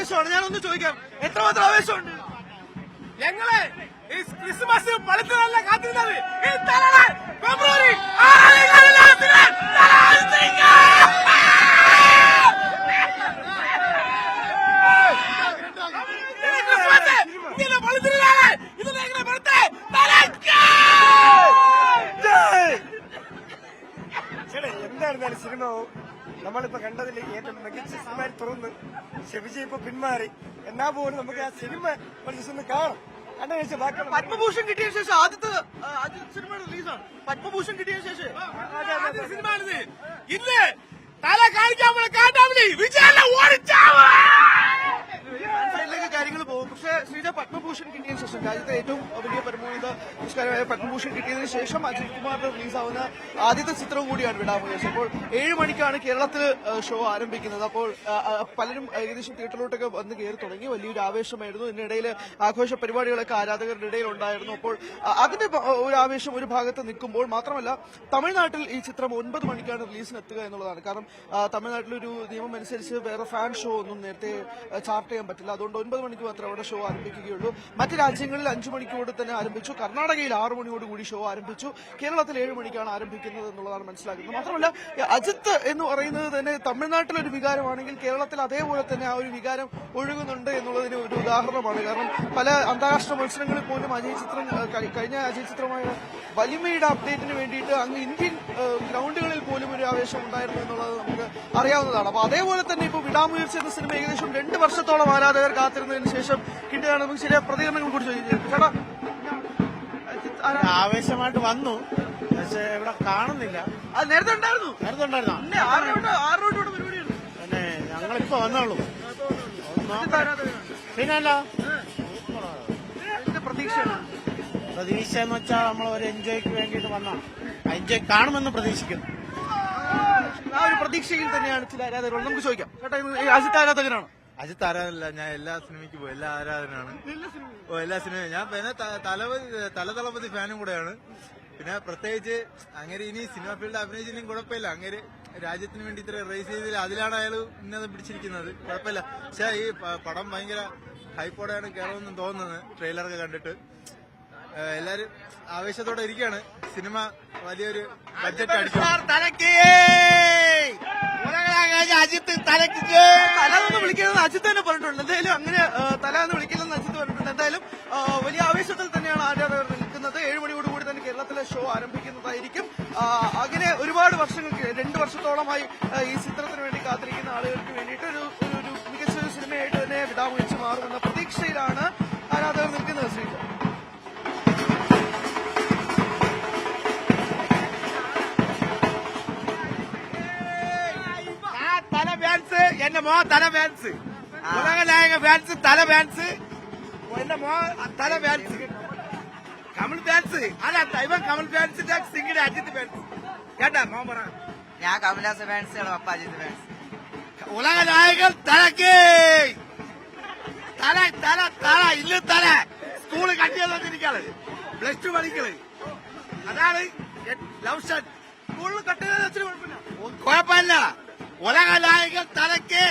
ആവേശമാണ്. ഞാനൊന്ന് ചോദിക്കാം, എത്രമാത്രം ആവേശമുണ്ട്? ഞങ്ങള് ഈ ക്രിസ്മസ് പളുത്തല്ല കാത്തിരുന്നത്. ഫെബ്രുവരി എന്തായിരുന്നാലും സിനിമ നമ്മളിപ്പോ കണ്ടതിൽ ഏറ്റവും മികച്ച സിനിമ തുറന്ന് ഷെബിജി ഇപ്പൊ പിന്മാറി. എന്നാ പോലും നമുക്ക് ആ സിനിമ ഒന്ന് കാണാം. പത്മഭൂഷൺ കിട്ടിയ ശേഷം ആദ്യത്തെ സിനിമ റിലീസാണ്. പത്മഭൂഷൺ കിട്ടിയ ശേഷം സിനിമ ഇന്ന് തല കാണിക്കാൻ വിജയല്ല ഓടിച്ചാവ് കാര്യങ്ങൾ പോകും. പക്ഷേ ശ്രീജ, പത്മഭൂഷൺ കിട്ടിയതിനു ശേഷം രാജ്യത്തെ ഏറ്റവും വലിയ പരമോന്നത പുരസ്കാരമായ പത്മഭൂഷൺ കിട്ടിയതിനു ശേഷം അജിത് കുമാറിന്റെ റിലീസാവുന്ന ആദ്യത്തെ ചിത്രവും കൂടിയാണ് വിടാമുയർച്ചത്. അപ്പോൾ 7 മണിക്കാണ് കേരളത്തിൽ ഷോ ആരംഭിക്കുന്നത്. അപ്പോൾ പലരും ഏകദേശം തിയേറ്ററിലോട്ടൊക്കെ വന്ന് കയറി തുടങ്ങി. വലിയൊരു ആവേശമായിരുന്നു. ഇതിനിടയിൽ ആഘോഷ പരിപാടികളൊക്കെ ആരാധകരുടെ ഇടയിൽ ഉണ്ടായിരുന്നു. അപ്പോൾ അതിന്റെ ഒരു ആവേശം ഒരു ഭാഗത്ത് നിൽക്കുമ്പോൾ മാത്രമല്ല, തമിഴ്നാട്ടിൽ ഈ ചിത്രം 9 മണിക്കാണ് റിലീസിന് എത്തുക എന്നുള്ളതാണ്. കാരണം തമിഴ്നാട്ടിലൊരു നിയമം അനുസരിച്ച് വേറെ ഫാൻ ഷോ ഒന്നും നേരത്തെ ചാർട്ട് ചെയ്യാൻ പറ്റില്ല. അതുകൊണ്ട് 9 മണിക്ക് മാത്രമേ അവിടെ ഷോ ആരംഭിക്കുകയുള്ളൂ. മറ്റ് രാജ്യങ്ങളിൽ 5 മണിക്കൂടെ തന്നെ ആരംഭിച്ചു. കർണാടകയിൽ 6 മണിയോടുകൂടി ഷോ ആരംഭിച്ചു. കേരളത്തിൽ 7 മണിക്കാണ് ആരംഭിക്കുന്നത് എന്നുള്ളതാണ് മനസ്സിലാക്കുന്നത്. മാത്രമല്ല, അജിത്ത് എന്ന് പറയുന്നത് തന്നെ തമിഴ്നാട്ടിലൊരു വികാരമാണെങ്കിൽ കേരളത്തിൽ അതേപോലെ തന്നെ ആ ഒരു വികാരം ഒഴുകുന്നുണ്ട് എന്നുള്ളതിന് ഒരു ഉദാഹരണമാണ്. കാരണം പല അന്താരാഷ്ട്ര മത്സരങ്ങളിൽ പോലും കഴിഞ്ഞ അജയ് ചിത്രമായ വലിമയുടെ അപ്ഡേറ്റിന് വേണ്ടിയിട്ട് അങ്ങ് ഇന്ത്യൻ ഗ്രൗണ്ടുകളിൽ പോലും ഒരു ആവേശം ഉണ്ടായിരുന്നു എന്നുള്ളത് നമുക്ക് അറിയാവുന്നതാണ്. അപ്പൊ അതേപോലെ തന്നെ ഇപ്പോൾ വിടാമുയർച്ച എന്ന സിനിമ ഏകദേശം 2 വർഷത്തോളം ആരാധകർ കാത്തിരുന്നതിന് ശേഷം കിട്ടുകയാണ്. നമുക്ക് ചില പ്രതികരണങ്ങൾ കൂടി ചോദിച്ചു. ചേട്ടാ, ആവേശമായിട്ട് വന്നു, പക്ഷെ ഇവിടെ കാണുന്നില്ല. അത് നേരത്തെ ഉണ്ടായിരുന്നു. പിന്നെ ഞങ്ങളിപ്പോ വന്നോളൂ. പിന്നല്ല പ്രതീക്ഷ എന്ന് വെച്ചാൽ നമ്മൾ ഒരു എൻജോയ്ക്ക് വേണ്ടിയിട്ട് വന്നാണ്. എൻജോയ് കാണുമെന്ന് പ്രതീക്ഷിക്കുന്നു. ആ ഒരു പ്രതീക്ഷയിൽ തന്നെയാണ് ചില ആരാധകർ. നമുക്ക് ചോദിക്കാം, ചേട്ടാ, അജിത്ത് ആരാധകനാണ്? അജിത്ത് ആരാധനല്ല, ഞാൻ എല്ലാ സിനിമയ്ക്ക് പോകും. എല്ലാ ആരാധനാണ്. എല്ലാ സിനിമയും ഞാൻ പിന്നെ തലപതി ഫാനും കൂടെയാണ്. പിന്നെ പ്രത്യേകിച്ച് അങ്ങനെ ഇനി സിനിമ ഫീൽഡ് അഭിനയിച്ചില്ലെങ്കിൽ കുഴപ്പമില്ല. അങ്ങനെ രാജ്യത്തിന് വേണ്ടി ഇത്ര റേസ് ചെയ്തില്ല, അതിലാണ് അയാൾ ഉന്നതം പിടിച്ചിരിക്കുന്നത്. കുഴപ്പമില്ല. പക്ഷെ ഈ പടം ഭയങ്കര ഹൈപ്പോടെയാണ് കയറുമെന്ന് തോന്നുന്നത് ട്രെയിലറൊക്കെ കണ്ടിട്ട്. എല്ലാരും ആവേശത്തോടെ ഇരിക്കുകയാണ്. സിനിമ വലിയൊരു ബഡ്ജറ്റ് അടിച്ചു. അജിത്ത് തലാന്ന് വിളിക്കുന്നത് അജിത്ത് തന്നെ പറഞ്ഞിട്ടുണ്ട്. എന്തായാലും അങ്ങനെ തലാന്ന് വിളിക്കില്ലെന്ന് അജിത്ത് പറഞ്ഞിട്ടുണ്ട്. എന്തായാലും വലിയ ആവേശത്തിൽ തന്നെയാണ് ആരാധകർ നിൽക്കുന്നത്. 7 മണിയോടുകൂടി തന്നെ കേരളത്തിലെ ഷോ ആരംഭിക്കുന്നതായിരിക്കും. അങ്ങനെ ഒരുപാട് വർഷങ്ങൾക്ക് 2 വർഷത്തോളമായി ഈ ചിത്രത്തിന് വേണ്ടി കാത്തിരിക്കുന്ന ആളുകൾക്ക് വേണ്ടിയിട്ട് ഒരു മികച്ച ഒരു സിനിമയായിട്ട് തന്നെ വിടാമുയർച്ച മാറുമെന്ന പ്രതീക്ഷയിലാണ് ആരാധകർ നിൽക്കുന്നത്. ശ്രീജ, എന്റെ മോ തല ഫാൻസ്, ഉലകനായക ഫാൻസ്, തല ഫാൻസ്, എന്റെ മോ തല ഫാൻസ്, കമൽ ഫാൻസ്. അല്ല, ഇവൻ കമൽ ഫാൻസിന്റെ സിംഗിന്റെ അജിത്ത് ഫാൻസ്. കേട്ടാ മോ പറ? ഞാൻ കമലാസ് ഫാൻസ്, പപ്പ അജിത്ത് ഫാൻസ്. ഉലകനായകൻ തലക്ക് തല തല തല ഇല്ല തല സ്കൂള് കട്ടിയതൊക്കെ +2 പഠിക്കള്. അതാണ് ലവ് ഷട്ട്. സ്കൂളിൽ കട്ട് ചെയ്ത കുഴപ്പമില്ല. ഉലകനായകൻ തലക്ക്